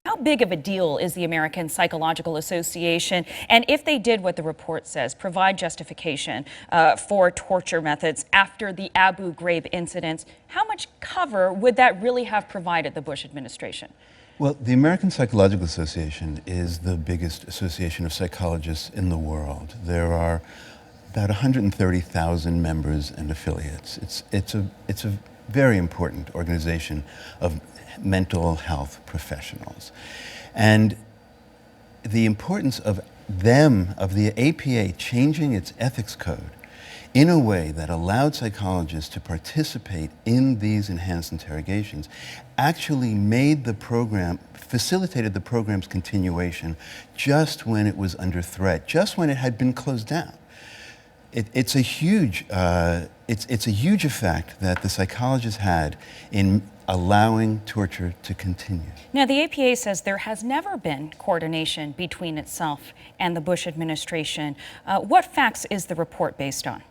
How big of a deal is the American Psychological Association? And if they did what the report says, provide justification for torture methods after the Abu Ghraib incidents, how much cover would that really have provided the Bush administration? Well, the American Psychological Association is the biggest association of psychologists in the world. There are about 130,000 members and affiliates. It's a very important organization of mental health professionals. And the importance of the APA changing its ethics code in a way that allowed psychologists to participate in these enhanced interrogations actually made the program, facilitated the program's continuation just when it was under threat, just when it had been closed down. It's a huge effect that the psychologists had in allowing torture to continue. Now, the APA says there has never been coordination between itself and the Bush administration. What facts is the report based on?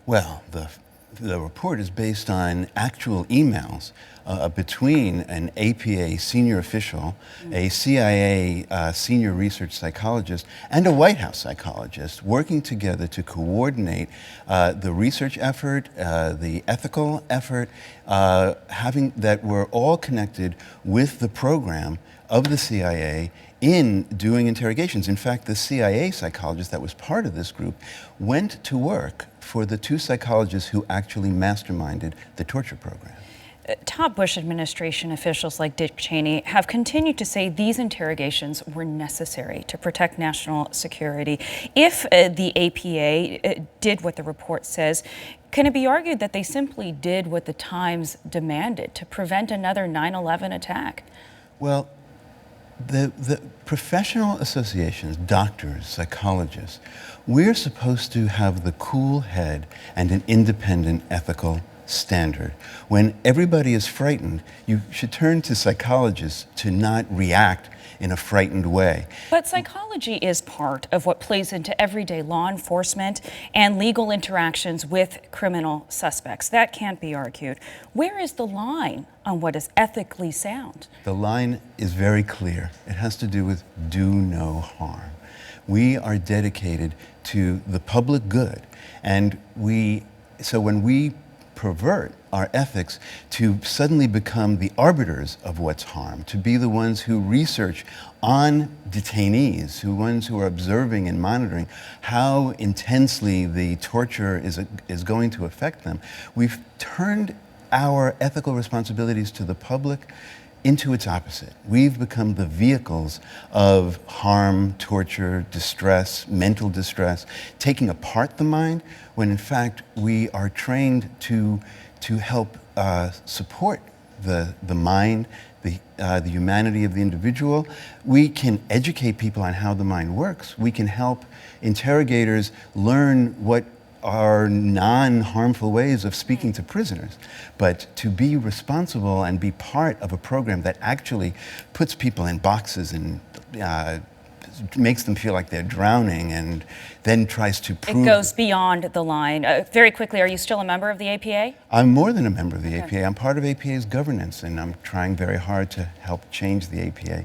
Well, the report is based on actual emails between an APA senior official, a CIA senior research psychologist, and a White House psychologist working together to coordinate the research effort, the ethical effort, that were all connected with the program of the CIA in doing interrogations. In fact, the CIA psychologist that was part of this group went to work for the two psychologists who actually masterminded the torture program. Top Bush administration officials like Dick Cheney have continued to say these interrogations were necessary to protect national security. If the APA did what the report says, can it be argued that they simply did what the times demanded to prevent another 9/11 attack? Well, the professional associations, doctors, psychologists, we're supposed to have the cool head and an independent ethical standard. When everybody is frightened, you should turn to psychologists to not react in a frightened way. But psychology is part of what plays into everyday law enforcement and legal interactions with criminal suspects. That can't be argued. Where is the line on what is ethically sound? The line is very clear. It has to do with do no harm. We are dedicated to the public good, and so when we pervert our ethics to suddenly become the arbiters of what's harm, to be the ones who research on detainees, ones who are observing and monitoring how intensely the torture is going to affect them, we've turned our ethical responsibilities to the public into its opposite. We've become the vehicles of harm, torture, distress, mental distress, taking apart the mind, when in fact we are trained to help support the mind, the humanity of the individual. We can educate people on how the mind works. We can help interrogators learn what are non-harmful ways of speaking to prisoners. But to be responsible and be part of a program that actually puts people in boxes and makes them feel like they're drowning and then tries to prove... It goes beyond the line. Very quickly, are you still a member of the APA? I'm more than a member of the APA. I'm part of APA's governance, and I'm trying very hard to help change the APA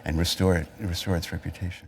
and restore its reputation.